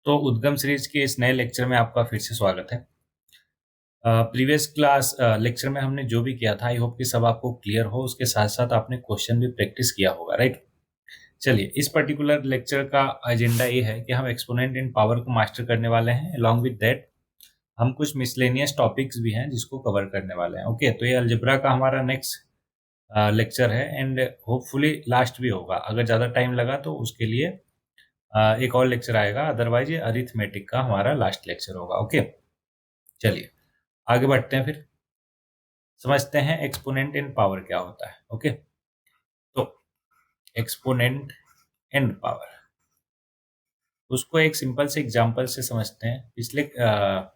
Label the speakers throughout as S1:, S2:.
S1: तो उद्गम सीरीज के इस नए लेक्चर में आपका फिर से स्वागत है। प्रीवियस क्लास लेक्चर में हमने जो भी किया था, आई होप कि सब आपको क्लियर हो। उसके साथ साथ आपने क्वेश्चन भी प्रैक्टिस किया होगा, राइट? चलिए, इस पर्टिकुलर लेक्चर का एजेंडा ये है कि हम एक्सपोनेंट इन पावर को मास्टर करने वाले हैं। अलॉन्ग विद दैट हम कुछ मिसलेनियस टॉपिक्स भी हैं जिसको कवर करने वाले हैं। ओके, तो ये अलजेब्रा का हमारा नेक्स्ट लेक्चर है एंड होपफुली लास्ट भी होगा। अगर ज़्यादा टाइम लगा तो उसके लिए एक और लेक्चर आएगा, अदरवाइज ये अरिथमेटिक का हमारा लास्ट लेक्चर होगा। ओके, चलिए आगे बढ़ते हैं, फिर समझते हैं एक्सपोनेंट इन पावर क्या होता है। ओके, तो एक्सपोनेंट इन पावर, उसको एक सिंपल से एग्जांपल से समझते हैं।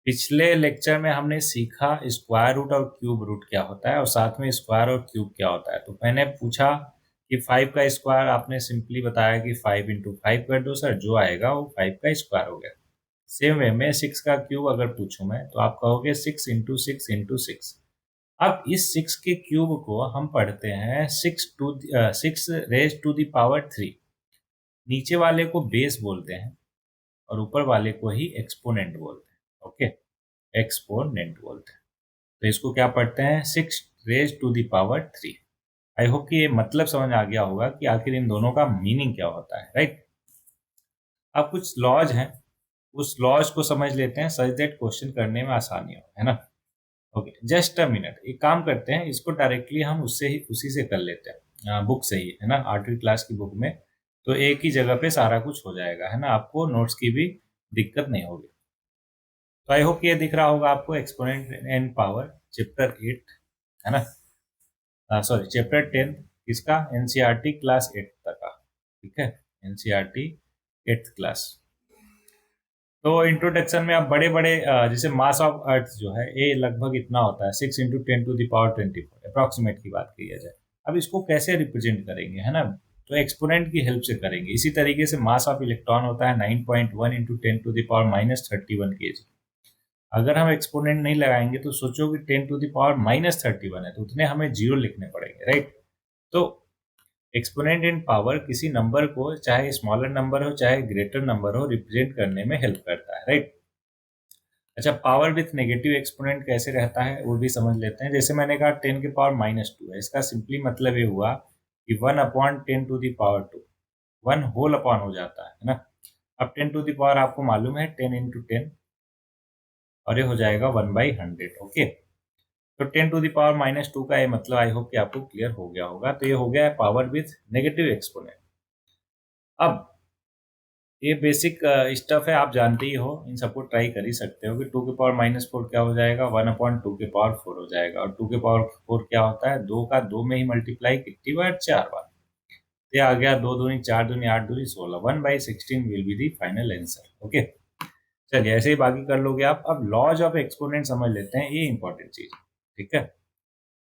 S1: पिछले लेक्चर में हमने सीखा स्क्वायर रूट और क्यूब रूट क्या होता है और साथ में स्क्वायर और क्यूब क्या होता है। तो मैंने पूछा कि 5 का स्क्वायर, आपने सिंपली बताया कि 5 इंटू 5 कर दो सर, जो आएगा वो 5 का स्क्वायर हो गया। सेम वे में 6 का क्यूब अगर पूछूं मैं तो आप कहोगे 6 इंटू 6 इंटू 6। अब इस 6 के क्यूब को हम पढ़ते हैं 6 रेज टू द पावर 3। नीचे वाले को बेस बोलते हैं और ऊपर वाले को ही एक्सपोनेंट बोलते हैं। ओके, एक्सपोनेंट बोलते हैं। तो इसको क्या पढ़ते हैं? 6 raise to the power 3। I hope कि ये मतलब समझ आ गया होगा कि आखिर इन दोनों का मीनिंग क्या होता है, राइट? अब कुछ लॉज हैं, उस लॉज को समझ लेते हैं सच दैट क्वेश्चन करने में आसानी हो, है ना? ओके, जस्ट अ मिनट, एक काम करते हैं, इसको डायरेक्टली हम उसी से कर लेते हैं, बुक से ही, है ना? 8वीं क्लास की बुक में तो एक ही जगह पे सारा कुछ हो जाएगा, है ना? आपको नोट्स की भी दिक्कत नहीं होगी। तो आई होप ये दिख रहा होगा आपको, एक्सपोनेंट एंड पावर चैप्टर 8, है ना? सॉरी, चैप्टर 10 किसका? एनसीईआरटी क्लास 8 तक का, ठीक है? NCERT 8th class. तो इंट्रोडक्शन में आप बड़े बड़े जैसे मास ऑफ अर्थ जो है ये लगभग इतना होता है, 6 into 10 to the power 24, approximate की बात की जाए। अब इसको कैसे रिप्रेजेंट करेंगे, है ना? तो एक्सपोनेंट की हेल्प से करेंगे। इसी तरीके से मास ऑफ इलेक्ट्रॉन होता है 9.1 into 10 to the power -31 kg। अगर हम एक्सपोनेंट नहीं लगाएंगे तो सोचो कि 10 टू द पावर -31 है, तो उतने हमें जीरो लिखने पड़ेंगे, राइट? तो एक्सपोनेंट इन पावर किसी नंबर को, चाहे स्मॉलर नंबर हो चाहे ग्रेटर नंबर हो, रिप्रेजेंट करने में हेल्प करता है, राइट? अच्छा, पावर विथ नेगेटिव एक्सपोनेंट कैसे रहता है वो भी समझ लेते हैं। जैसे मैंने कहा 10 के पावर -2 है, इसका सिंपली मतलब ये हुआ कि 1/10 to the power 2, 1 whole upon हो जाता है ना? अब 10 टू द पावर आपको मालूम है 10 इंटू 10, और ये हो जाएगा 1/100। ओके, तो 10 टू द पावर -2 का ये मतलब आई होप कि आपको क्लियर हो गया होगा। तो ये हो गया है पावर विथ नेगेटिव एक्सपोनेंट। अब ये बेसिक स्टफ है, आप जानते ही हो, इन सबको ट्राई कर ही सकते हो कि 2 के पावर -4 क्या हो जाएगा? 1/2 के पावर 4 हो जाएगा। और 2 के पावर 4 क्या होता है? 2 का 2 में ही मल्टीप्लाई कितनी बार? 4 बार। ये आ गया 2 दूनी 4 दूनी 8 दूनी 16, 1/16 will be the final answer. Okay, चलिए ऐसे ही बाकी कर लोगे आप। अब लॉज ऑफ एक्सपोनेंट समझ लेते हैं, ये इंपॉर्टेंट चीज, ठीक है?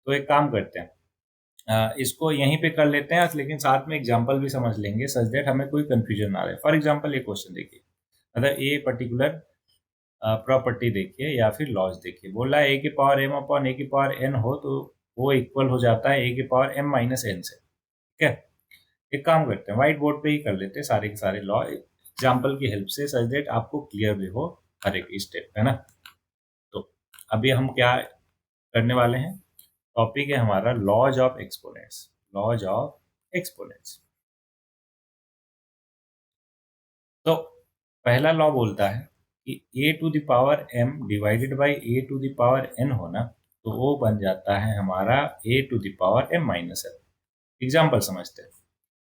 S1: तो एक काम करते हैं, इसको यहीं पे कर लेते हैं, लेकिन साथ में एग्जांपल भी समझ लेंगे सच दैट हमें कोई कंफ्यूजन ना रहे। फॉर एग्जांपल ये क्वेश्चन देखिए, अगर ए पर्टिकुलर प्रॉपर्टी देखिए या फिर लॉज देखिए, बोला है ए की पावर m अपॉन ए की पावर n हो तो वो इक्वल हो जाता है ए की पावर m माइनस एन से, ठीक है? एक काम करते हैं, व्हाइट बोर्ड पे ही कर लेते हैं सारे के सारे लॉ एग्जाम्पल की हेल्प से, सच दैट आपको क्लियर भी हो हर एक स्टेप, है ना? तो अभी हम क्या करने वाले हैं? टॉपिक है हमारा laws of exponents. Laws of exponents, तो पहला लॉ बोलता है कि a to the power m divided by a to the power n होना, तो वो बन जाता है हमारा a to the power m minus n। Example समझते हैं,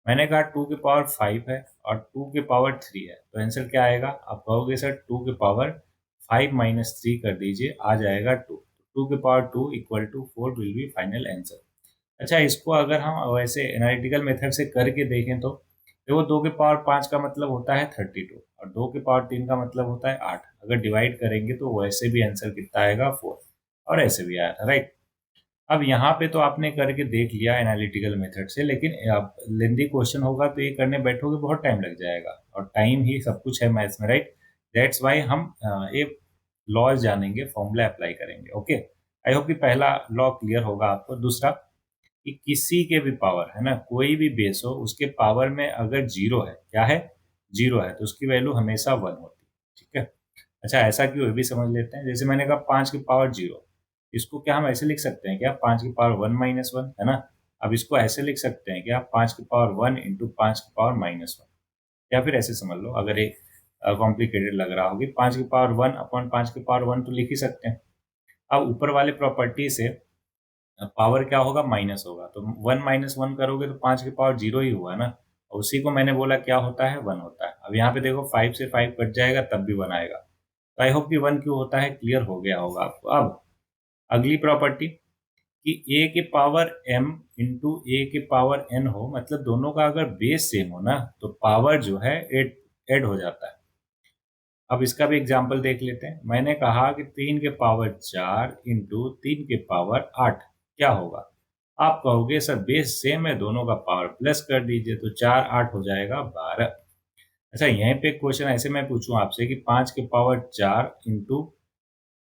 S1: मैंने कहा 2 के पावर 5 है और 2 के पावर 3 है, तो आंसर क्या आएगा? आप कहोगे सर 2 के पावर 5 माइनस 3 कर दीजिए, आ जाएगा 2। 2 के power 2 equal to 4 will be final answer. अच्छा, इसको अगर हम वैसे एनालिटिकल मेथड से करके देखें तो देखो, 2 के पावर 5 का मतलब होता है 32 और 2 के पावर 3 का मतलब होता है 8। अगर डिवाइड करेंगे तो वैसे भी आंसर कितना आएगा? 4। और ऐसे भी आया था, राइट? अब यहाँ पे तो आपने करके देख लिया एनालिटिकल मेथड से, लेकिन अब लेंदी क्वेश्चन होगा तो ये करने बैठोगे बहुत टाइम लग जाएगा, और टाइम ही सब कुछ है मैथ्स में, राइट? दैट्स वाई हम ये लॉज जानेंगे, फॉर्मूला अप्लाई करेंगे। ओके, आई होप कि पहला लॉ क्लियर होगा आपको। दूसरा, कि किसी के भी पावर, है ना, कोई भी बेस हो उसके पावर में अगर जीरो है, क्या है? जीरो है तो उसकी वैल्यू हमेशा 1 होती है। ठीक है, अच्छा ऐसा क्यों, ये भी समझ लेते हैं। जैसे मैंने कहा 5 की पावर 0, इसको क्या हम ऐसे लिख सकते हैं क्या, 5 की पावर 1 माइनस 1, है ना। अब इसको ऐसे लिख सकते हैं क्या, 5 की पावर 1 इंटू 5 की पावर माइनस 1, या फिर ऐसे समझ लो, अगर एक कॉम्प्लिकेटेड लग रहा होगी, 5 की पावर 1 अपॉन 5 की पावर 1 तो लिख ही सकते हैं। अब ऊपर वाले प्रॉपर्टी से पावर क्या होगा, माइनस होगा, तो 1 माइनस 1 करोगे तो 5 की पावर 0 ही हुआ ना, और उसी को मैंने बोला क्या होता है, 1 होता है। अब यहाँ पे देखो 5 से 5 कट जाएगा तब भी 1 आएगा, तो आई होप कि 1 क्यों होता है क्लियर हो गया होगा आपको। अब अगली प्रॉपर्टी कि a के पावर m इंटू ए के पावर n हो, मतलब दोनों का अगर बेस सेम हो ना तो पावर जो है ऐड हो जाता है। अब इसका भी एग्जाम्पल देख लेते हैं। मैंने कहा कि 3 के पावर 4 इंटू 3 के पावर 8 क्या होगा। आप कहोगे सर बेस सेम है, दोनों का पावर प्लस कर दीजिए, तो 4 8 हो जाएगा 12। अच्छा यहीं पे क्वेश्चन ऐसे मैं पूछूं आपसे कि 5 के पावर 4 इंटू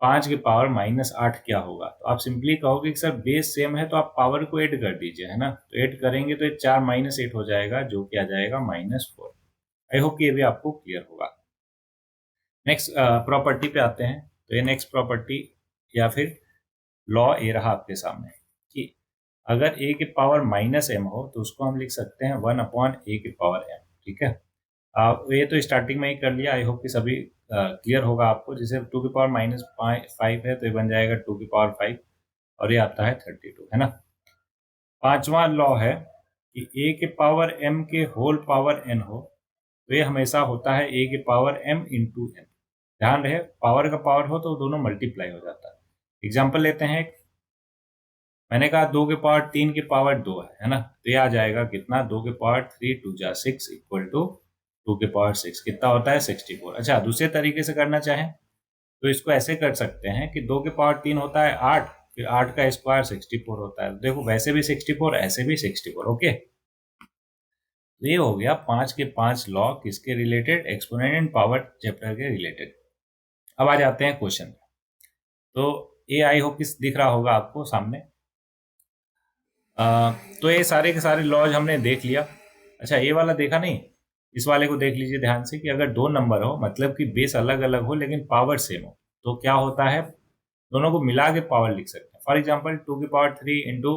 S1: 5 के पावर माइनस 8 क्या होगा, तो आप सिंपली कहोगे कि सर बेस सेम है तो आप पावर को ऐड कर दीजिए, है ना। तो ऐड करेंगे तो ये 4 माइनस 8 हो जाएगा, जो कि आ जाएगा -4। आई होप कि ये भी आपको क्लियर होगा। नेक्स्ट प्रॉपर्टी पे आते हैं। तो ये नेक्स्ट प्रॉपर्टी या फिर लॉ ये रहा आपके सामने कि अगर a के पावर माइनस m हो तो उसको हम लिख सकते हैं 1 अपॉन a के पावर m। ठीक है, ये तो स्टार्टिंग में ही कर लिया, आई होप कि सभी क्लियर होगा आपको। जैसे 2 की पावर माइनस 5 है तो ये बन जाएगा 2 की पावर 5, और ये आता है 32, है ना। पांचवा लॉ है कि a के पावर m के होल पावर n हो तो ये हमेशा होता है a के पावर m इंटू n। ध्यान रहे पावर का पावर हो तो दोनों मल्टीप्लाई हो जाता है। एग्जाम्पल लेते हैं, मैंने कहा 2 के पावर 3 के पावर 2 है ना, तो ये आ जाएगा कितना, 2 के पावर 3 2 जा 6 इक्वल टू 2 के पावर 6 कितना होता है 64। अच्छा दूसरे तरीके से करना चाहें तो इसको ऐसे कर सकते हैं कि 2 के पावर 3 होता है 8, फिर 8 का स्क्वायर 64 होता है। देखो वैसे भी 64 ऐसे भी 64। ओके, तो ये हो गया 5 के 5 लॉ किसके related, exponent and power chapter के रिलेटेड। अब आ जाते हैं क्वेश्चन। तो ये आई होप किस दिख रहा होगा आपको सामने। तो ये सारे के सारे लॉज हमने देख लिया। अच्छा ये वाला देखा नहीं, इस वाले को देख लीजिए ध्यान से कि अगर दो नंबर हो मतलब कि बेस अलग अलग हो लेकिन पावर सेम हो तो क्या होता है, दोनों को मिला के पावर लिख सकते हैं। फॉर एग्जाम्पल 2 की पावर 3 इंटू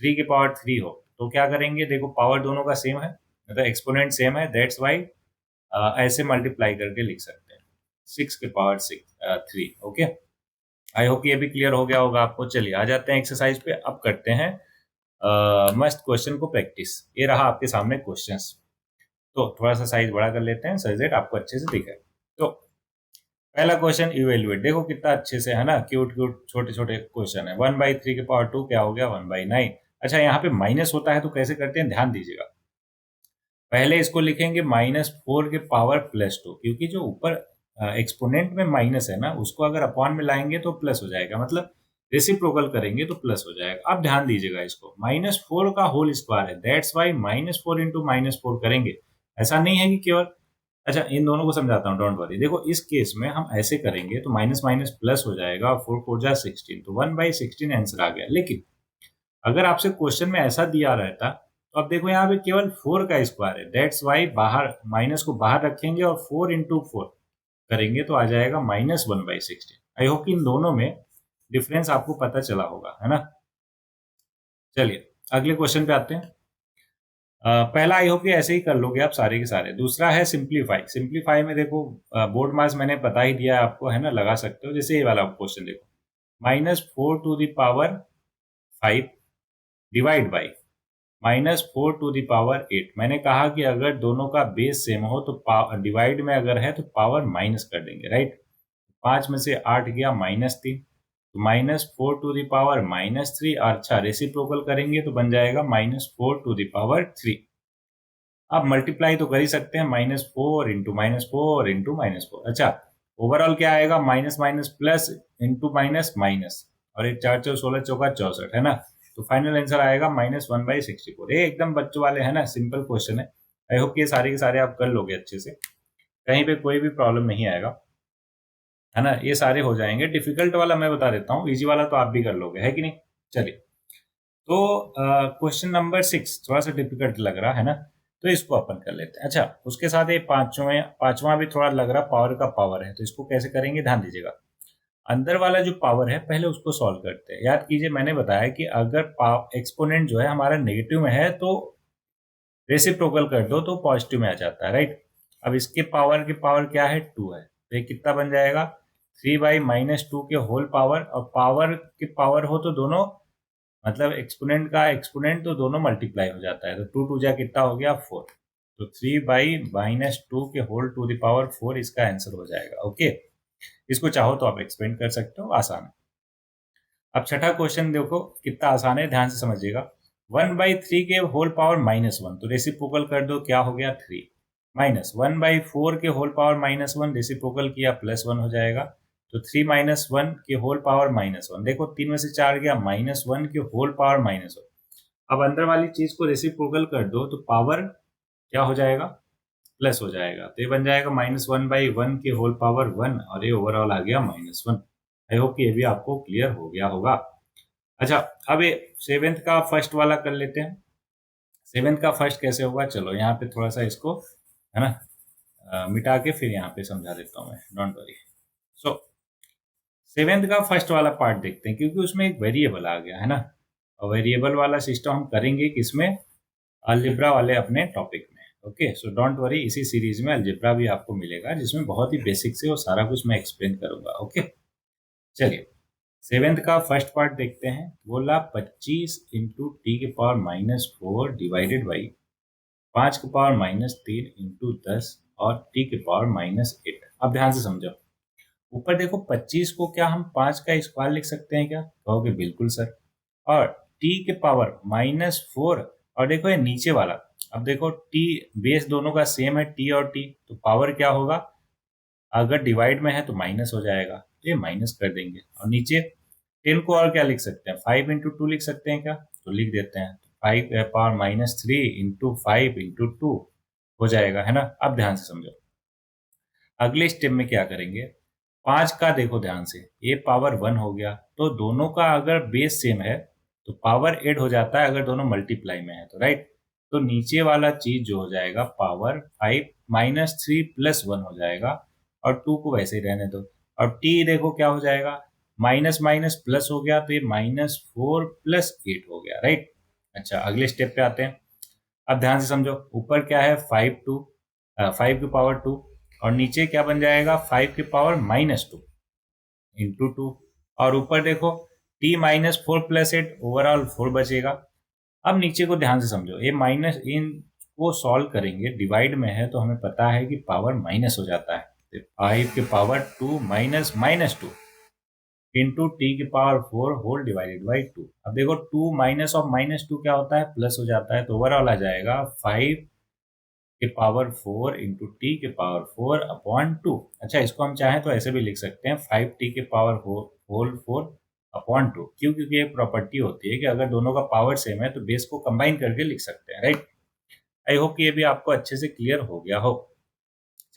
S1: 3 की पावर 3 हो तो क्या करेंगे, देखो पावर दोनों का सेम है, मतलब एक्सपोनेंट सेम है, दैट्स वाई ऐसे मल्टीप्लाई करके लिख सकते हैं 6 के पावर 3। ओके, आई होप ये भी क्लियर हो गया होगा आपको। चलिए आ जाते हैं एक्सरसाइज पे, अब करते हैं मस्ट क्वेश्चन को प्रैक्टिस। ये रहा आपके सामने क्वेश्चंस। तो थोड़ा सा साइज बड़ा कर लेते हैं सर आपको अच्छे से दिखे। तो पहला क्वेश्चन इवेल्युएट, देखो कितना अच्छे से है ना, क्यूट क्यूट छोटे छोटे क्वेश्चन है। 1/3 के पावर 2 क्या हो गया, 1/9। अच्छा यहाँ पे माइनस होता है तो कैसे करते हैं, ध्यान दीजिएगा। पहले इसको लिखेंगे -4 के पावर +2, क्योंकि जो ऊपर एक्सपोनेंट में माइनस है ना उसको अगर अपॉन में लाएंगे तो प्लस हो जाएगा, मतलब रेसिप्रोकल करेंगे तो प्लस हो जाएगा। अब ध्यान दीजिएगा इसको, -4 का होल स्क्वायर है, दैट्स वाई -4 इंटू -4 करेंगे। ऐसा नहीं है कि केवल, अच्छा इन दोनों को समझाता हूँ, डोंट वरी। देखो इस केस में हम ऐसे करेंगे तो माइनस माइनस प्लस हो जाएगा, और 4 4 जा 16, तो 1/16 आंसर आ गया। लेकिन अगर आपसे क्वेश्चन में ऐसा दिया रहता तो अब देखो यहाँ पे केवल 4 का स्क्वायर है, दैट्स वाई बाहर माइनस को बाहर रखेंगे और 4 इंटू 4 करेंगे तो आ जाएगा -1/16। आई होप कि इन दोनों में डिफरेंस आपको पता चला होगा, है ना। चलिए अगले क्वेश्चन पे आते हैं। पहला आई होप कि ऐसे ही कर लोगे आप सारे के सारे। दूसरा है सिंप्लीफाई। सिंप्लीफाई में देखो बोर्ड मार्क्स मैंने बता ही दिया आपको, है ना, लगा सकते हो। जैसे ये वाला क्वेश्चन देखो, -4 to the power 5 divide by -4 to the power 8। मैंने कहा कि अगर दोनों का बेस सेम हो तो डिवाइड में अगर है तो पावर माइनस कर देंगे, राइट। 5 में से 8 गया -3, तो -4 टू द पावर -3, और अच्छा रेसिप्रोकल करेंगे तो बन जाएगा -4 टू द पावर 3। आप मल्टीप्लाई तो कर ही सकते हैं, -4 इंटू -4 इंटू -4। अच्छा ओवरऑल क्या आएगा, minus minus plus into minus minus, और एक 4 4 16 चौका 64, है ना। तो फाइनल आंसर आएगा -1/64। ये एकदम बच्चों वाले है ना, सिंपल क्वेश्चन है। आई होप ये सारे के सारे आप कर लोगे अच्छे से, कहीं पे कोई भी प्रॉब्लम नहीं आएगा, है ना। ये सारे हो जाएंगे। डिफिकल्ट वाला मैं बता देता हूँ, इजी वाला तो आप भी कर लोगे, है कि नहीं। चलिए तो क्वेश्चन नंबर 6 थोड़ा सा डिफिकल्ट लग रहा है ना। तो इसको अपन कर लेते हैं। अच्छा, उसके साथ ये पांचवा भी थोड़ा लग रहा पावर का पावर है, तो इसको कैसे करेंगे ध्यान दीजिएगा। अंदर वाला जो पावर है पहले उसको सॉल्व करते हैं। याद कीजिए मैंने बताया कि अगर एक्सपोनेंट जो है हमारा नेगेटिव में है तो रेसिप्रोकल कर दो तो पॉजिटिव में आ जाता है, राइट। अब इसके पावर की पावर क्या है, 2 है, तो ये कितना बन जाएगा 3/-2 के होल पावर, और पावर की पावर हो तो दोनों मतलब एक्सपोनेंट का एक्सपोनेंट तो दोनों मल्टीप्लाई हो जाता है, तो 2 2 जा कितना हो गया 4, तो 3/-2 के होल टू द पावर 4 इसका आंसर हो जाएगा। ओके, इसको चाहो तो आप एक्सपेंड कर सकते हो, आसान है। अब छठा क्वेश्चन देखो कितना आसान है, ध्यान से समझिएगा। 1/3 के होल पावर -1, तो रेसिप्रोकल कर दो, क्या हो गया 3, माइनस 1/4 के होल पावर -1, रेसिप्रोकल किया +1 हो जाएगा, तो 3 -1 के होल पावर -1, देखो 3 में से 4 गया, -1 के होल पावर -1। अब अंदर वाली चीज को रेसिप्रोकल कर दो तो पावर क्या हो जाएगा, प्लस हो जाएगा, तो ये बन जाएगा -1/1 के होल पावर 1, और ये ओवरऑल आ गया -1। आई होप कि ये भी आपको क्लियर हो गया होगा। अच्छा, अब ये सेवेंथ का फर्स्ट वाला कर लेते हैं। सेवेंथ का फर्स्ट कैसे होगा, चलो यहाँ पे थोड़ा सा इसको है ना मिटा के फिर यहाँ पे समझा देता हूँ मैं, डोंट वरी। सो सेवेंथ का फर्स्ट वाला पार्ट देखते हैं, क्योंकि उसमें एक वेरिएबल आ गया है ना, और वेरिएबल वाला सिस्टम हम करेंगे किसमें, अलजेब्रा वाले अपने टॉपिक में। ओके, सो डोंट वरी, इसी सीरीज में अलजेब्रा भी आपको मिलेगा, जिसमें बहुत ही बेसिक से वो सारा कुछ मैं एक्सप्लेन करूंगा। ओके, चलिए सेवेंथ का फर्स्ट पार्ट देखते हैं। बोला 25 इंटू टी के पावर -4 डिवाइडेड बाई 5 के पावर -3 इंटू 10 और टी के पावर -8। अब ध्यान से समझो, ऊपर देखो 25 को क्या हम 5 का स्क्वायर लिख सकते हैं क्या, कहोगे बिल्कुल सर, और टी के पावर -4, और देखो ये नीचे वाला, अब देखो टी बेस दोनों का सेम है, टी और टी, तो पावर क्या होगा, अगर डिवाइड में है तो माइनस हो जाएगा, तो ये माइनस कर देंगे, और नीचे 10 को और क्या लिख सकते हैं, 5 इंटू 2 लिख सकते हैं क्या, तो लिख देते हैं, 5 पावर -3 इंटू 5 इंटू 2 हो जाएगा, है ना। अब ध्यान से समझो, अगले स्टेप में क्या करेंगे, 5 का देखो ध्यान से, ये पावर 1 हो गया, तो दोनों का अगर बेस सेम है तो पावर 8 हो जाता है, अगर दोनों मल्टीप्लाई में है तो, राइट। तो नीचे वाला चीज जो हो जाएगा पावर 5 -3 + 1 हो जाएगा, और 2 को वैसे ही रहने दो, और टी देखो क्या हो जाएगा, माइनस माइनस प्लस हो गया, तो ये -4 + 8 हो गया, राइट। अच्छा, अगले स्टेप पे आते हैं। अब ध्यान से समझो, ऊपर क्या है 5 की पावर 2, और नीचे क्या बन जाएगा 5 की पावर -2 इंटू 2, और ऊपर देखो t -4 + 8, ओवरऑल 4 बचेगा। अब नीचे को ध्यान से समझो, ये माइनस इन को सॉल्व करेंगे, डिवाइड में है तो हमें पता है कि पावर माइनस हो जाता है, तो 5 की पावर 2 माइनस -2 इंटू टी की पावर 4 होल डिवाइडेड बाई 2। अब देखो 2 माइनस ऑफ -2 क्या होता है, प्लस हो जाता है, तो ओवरऑल आ जाएगा 5 के पावर 4 इंटू टी के पावर 4 अपॉन 2। अच्छा, इसको हम चाहें तो ऐसे भी लिख सकते हैं 5t के पावर होल 4 अपॉन 2, क्यों, क्योंकि एक प्रॉपर्टी होती है कि अगर दोनों का पावर सेम है तो बेस को कंबाइन करके लिख सकते हैं, राइट। आई होप कि ये भी आपको अच्छे से क्लियर हो गया हो।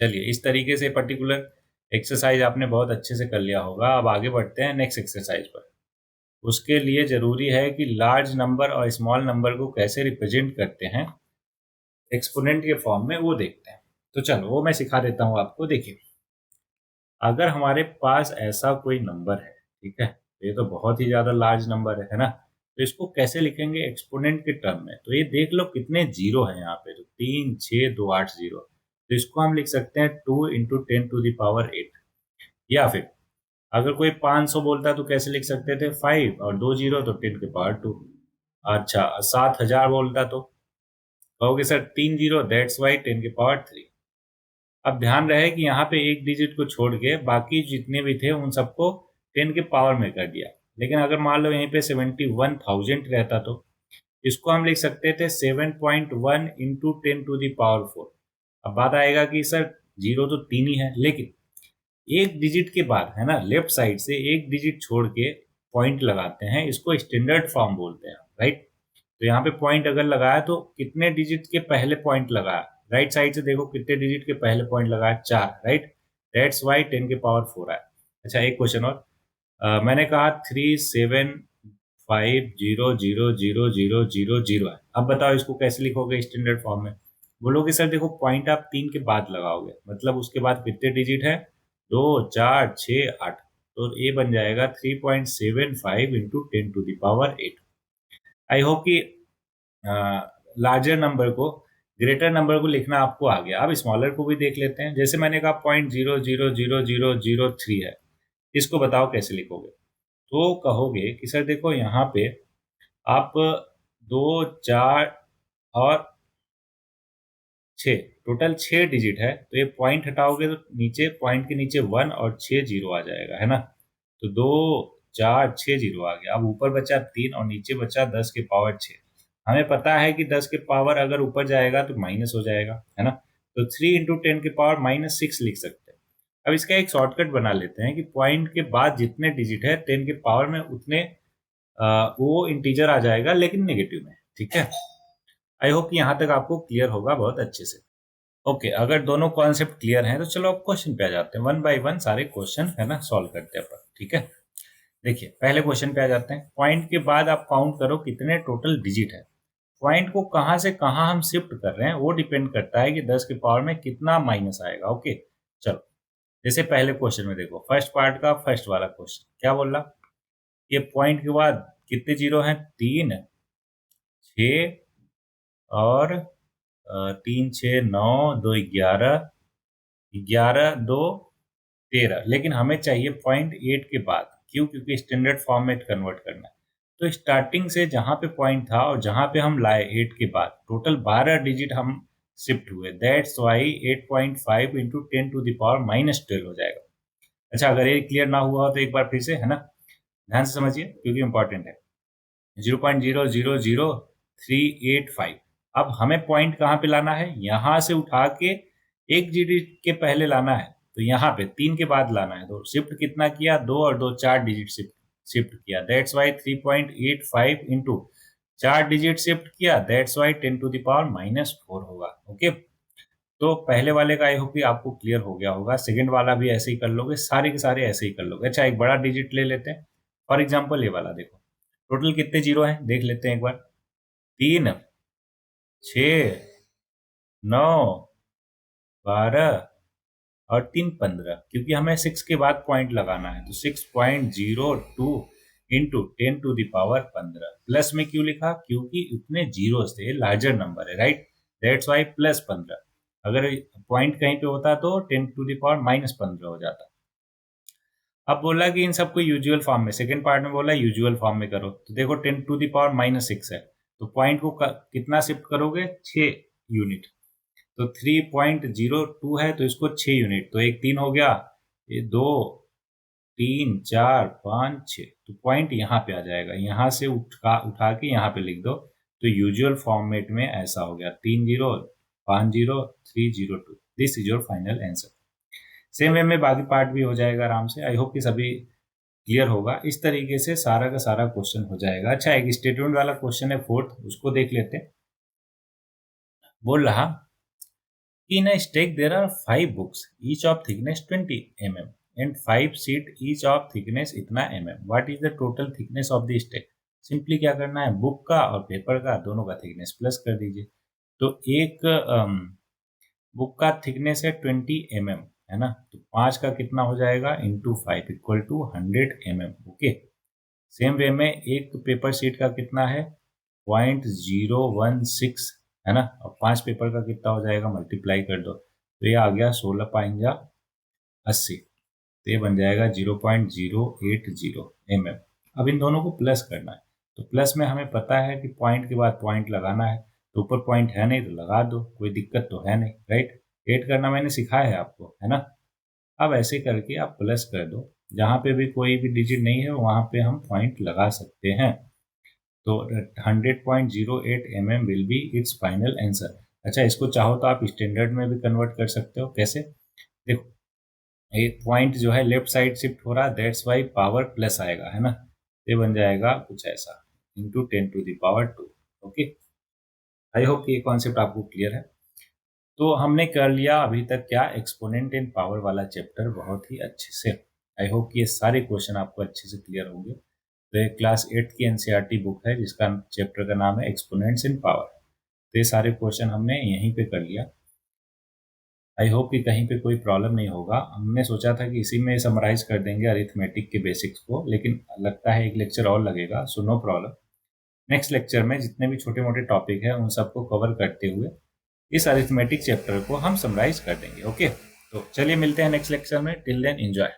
S1: चलिए, इस तरीके से पर्टिकुलर एक्सरसाइज आपने बहुत अच्छे से कर लिया होगा। अब आगे बढ़ते हैं नेक्स्ट एक्सरसाइज पर। उसके लिए जरूरी है कि लार्ज नंबर और स्मॉल नंबर को कैसे रिप्रेजेंट करते हैं एक्सपोनेंट के फॉर्म में, वो देखते हैं। तो चलो वो मैं सिखा देता हूँ आपको। देखिए, अगर हमारे पास ऐसा कोई नंबर है, ठीक है, तो ये तो बहुत ही ज्यादा लार्ज नंबर है ना, तो इसको कैसे लिखेंगे एक्सपोनेंट के टर्म में, तो ये देख लो कितने जीरो है यहाँ पे, तो 3 6 2 8 0, तो इसको हम लिख सकते हैं 2 इंटू 10⁸ या फिर अगर कोई 500 बोलता तो कैसे लिख सकते थे, 5 और 2 जीरो तो 10⁻²। अच्छा, 7000 बोलता तो कहोगे सर 3 जीरो, दैट्स वाई 10⁻3। अब ध्यान रहे कि यहाँ पे एक डिजिट को छोड़ के बाकी जितने भी थे उन सबको 10 के पावर में कर दिया, लेकिन अगर मान लो यहीं पे 71,000 रहता तो इसको हम लिख सकते थे 7.1 इंटू 10⁴। अब बात आएगा कि सर जीरो तो 3 ही है, लेकिन एक डिजिट के बाद है ना, लेफ्ट साइड से एक डिजिट छोड़ के पॉइंट लगाते हैं, इसको स्टैंडर्ड फॉर्म बोलते हैं, राइट। तो यहाँ पे पॉइंट अगर लगाया तो कितने डिजिट के पहले पॉइंट लगाया, राइट साइड से देखो कितने डिजिट के पहले पॉइंट लगाया, 4, राइट। दैट्स वाई 10⁻4 आया। अच्छा, एक क्वेश्चन और, मैंने कहा 375000000 है। अब बताओ इसको कैसे लिखोगे स्टैंडर्ड फॉर्म में, बोलोगे सर देखो पॉइंट आप 3 के बाद लगाओगे, मतलब उसके बाद कितने डिजिट है, 2 4 6 8, तो ये बन जाएगा 3.75 इंटू 10⁸ 8। आई होप कि लार्जर नंबर को, ग्रेटर नंबर को लिखना आपको आ गया। अब स्मॉलर को भी देख लेते हैं। जैसे मैंने कहा 0.000003 है, इसको बताओ कैसे लिखोगे। तो कहोगे कि सर देखो यहाँ पे आप 2 4 और 6, टोटल 6 डिजिट है, तो ये पॉइंट हटाओगे तो नीचे पॉइंट के नीचे 1 और 6 जीरो आ जाएगा, है ना। तो 2 4 6 जीरो आ गया। अब ऊपर बचा 3 और नीचे बचा 10 के पावर 6। हमें पता है कि 10 के पावर अगर ऊपर जाएगा तो माइनस हो जाएगा, है ना। तो 3 इंटू 10 के पावर -6 लिख सकते हैं। अब इसका एक शॉर्टकट बना लेते हैं कि पॉइंट के बाद जितने डिजिट है 10 के पावर में उतने वो इंटीजर आ जाएगा, लेकिन नेगेटिव में। ठीक है, आई होप कि यहाँ तक आपको क्लियर होगा बहुत अच्छे से। ओके, अगर दोनों कॉन्सेप्ट क्लियर हैं तो चलो अब क्वेश्चन पे आ जाते हैं। वन बाय वन सारे क्वेश्चन है ना सॉल्व करते हैं अपन। ठीक है, देखिए पहले क्वेश्चन पे आ जाते हैं। पॉइंट के बाद आप काउंट करो कितने टोटल डिजिट है। पॉइंट को कहाँ से कहाँ हम शिफ्ट कर रहे हैं वो डिपेंड करता है कि 10 के पावर में कितना माइनस आएगा। ओके, चलो जैसे पहले क्वेश्चन में देखो, फर्स्ट पार्ट का फर्स्ट वाला क्वेश्चन क्या बोल रहा, ये पॉइंट के बाद कितने जीरो हैं, 3 6 और 3 6 9 2 11, 11 2 13, लेकिन हमें चाहिए 0.8 के बाद। क्यों? क्योंकि स्टैंडर्ड फॉर्म में कन्वर्ट करना है। तो स्टार्टिंग से जहां पे पॉइंट था और जहां पे हम लाए 8 के बाद टोटल 12 डिजिट हम शिफ्ट हुए। दैट्स वाई 8.5 इंटू 10⁻12 हो जाएगा। अच्छा, अगर ये क्लियर ना हुआ हो तो एक बार फिर से, है ना, ध्यान से समझिए क्योंकि इंपॉर्टेंट है। 0.000385। अब हमें पॉइंट कहाँ पे लाना है, यहां से उठा के एक डिजिट के पहले लाना है, तो यहाँ पे 3 के बाद लाना है। तो शिफ्ट कितना किया, 2 और 2 4 डिजिट शिफ्ट किया। That's why 3.85 into 4 digit shift किया, दैट्स वाई 10⁻⁻4 होगा। ओके, तो पहले वाले का आई होप कि आपको क्लियर हो गया होगा। सेकंड वाला भी ऐसे ही कर लोगे, सारे के सारे ऐसे ही कर लोगे। अच्छा, एक बड़ा डिजिट ले लेते हैं। फॉर एग्जाम्पल ये वाला देखो, टोटल कितने जीरो हैं देख लेते हैं एक बार। 3 6 9 12 और 3 15, क्योंकि हमें 6 के बाद पॉइंट लगाना है तो 6.02 इंटू 10⁻15। प्लस में क्यों लिखा, क्योंकि इतने जीरो से लार्जर नंबर है, राइट। That's why +15। अगर पॉइंट कहीं पे होता तो 10⁻−15 हो जाता। अब बोला कि इन सबको यूजुअल फॉर्म में, सेकंड पार्ट में बोला यूजुअल फॉर्म में करो। तो देखो 10⁻⁻6 है, तो पॉइंट को कितना शिफ्ट करोगे, 6 यूनिट। तो 3.02 है तो इसको 6 यूनिट, तो एक 3 हो गया, ये 2 3 4 5 6, तो पॉइंट यहाँ पे आ जाएगा। यहाँ से उठा उठा के यहाँ पे लिख दो। तो यूजुअल फॉर्मेट में ऐसा हो गया, 3 0 5 0 3 0 2। This is your final answer. Same way में बाकी पार्ट भी हो जाएगा आराम से। आई होप कि सभी क्लियर होगा। इस तरीके से सारा का सारा क्वेश्चन हो जाएगा। अच्छा, एक स्टेटमेंट वाला क्वेश्चन है फोर्थ, उसको देख लेते हैं। बोल रहा, in a stack there are 5 books each of thickness 20 mm and 5 sheet each of thickness इतना mm. What is the total thickness of the stack? Simply क्या करना है, बुक का और पेपर का दोनों का थिकनेस प्लस कर दीजिए। तो एक बुक का थिकनेस है 20 mm, है ना, तो 5 का कितना हो जाएगा into 5 equal to 100 mm। Okay, same way में एक पेपर शीट का कितना है 0.016, है ना, और 5 पेपर का कितना हो जाएगा, मल्टीप्लाई कर दो तो ये आ गया 16 × 80, तो ये बन जाएगा 0.080 mm। अब इन दोनों को प्लस करना है, तो प्लस में हमें पता है कि पॉइंट के बाद पॉइंट लगाना है, तो ऊपर पॉइंट है नहीं तो लगा दो, कोई दिक्कत तो है नहीं, राइट। ऐड करना मैंने सिखाया है आपको, है ना। अब ऐसे करके आप प्लस कर दो, जहाँ पे भी कोई भी डिजिट नहीं है वहाँ पे हम पॉइंट लगा सकते हैं। तो 100.08 mm will be it's final answer. अच्छा, इसको चाहो तो आप स्टैंडर्ड में भी कन्वर्ट कर सकते हो। कैसे, देखो एक पॉइंट जो है लेफ्ट साइड शिफ्ट हो रहा, दैट्स वाई पावर प्लस आएगा, है ना। ये बन जाएगा कुछ ऐसा इंटू 10⁻²। ओके, आई होप कि ये कॉन्सेप्ट आपको क्लियर है। तो हमने कर लिया अभी तक क्या, एक्सपोनेंट इन पावर वाला चैप्टर बहुत ही अच्छे से। आई होप कि ये सारे क्वेश्चन आपको अच्छे से क्लियर होंगे। तो ये क्लास 8 की एनसीईआरटी बुक है जिसका चैप्टर का नाम है एक्सपोनेंट्स इन पावर। तो ये सारे क्वेश्चन हमने यहीं पे कर लिया। आई होप कि कहीं पे कोई प्रॉब्लम नहीं होगा। हमने सोचा था कि इसी में समराइज कर देंगे अरिथमेटिक के बेसिक्स को, लेकिन लगता है एक लेक्चर और लगेगा, so no problem. Next lecture में जितने भी छोटे मोटे टॉपिक है उन सबको कवर करते हुए इस अरिथमेटिक चैप्टर को हम समराइज कर देंगे। ओके, तो चलिए मिलते हैं नेक्स्ट लेक्चर में। Till then enjoy.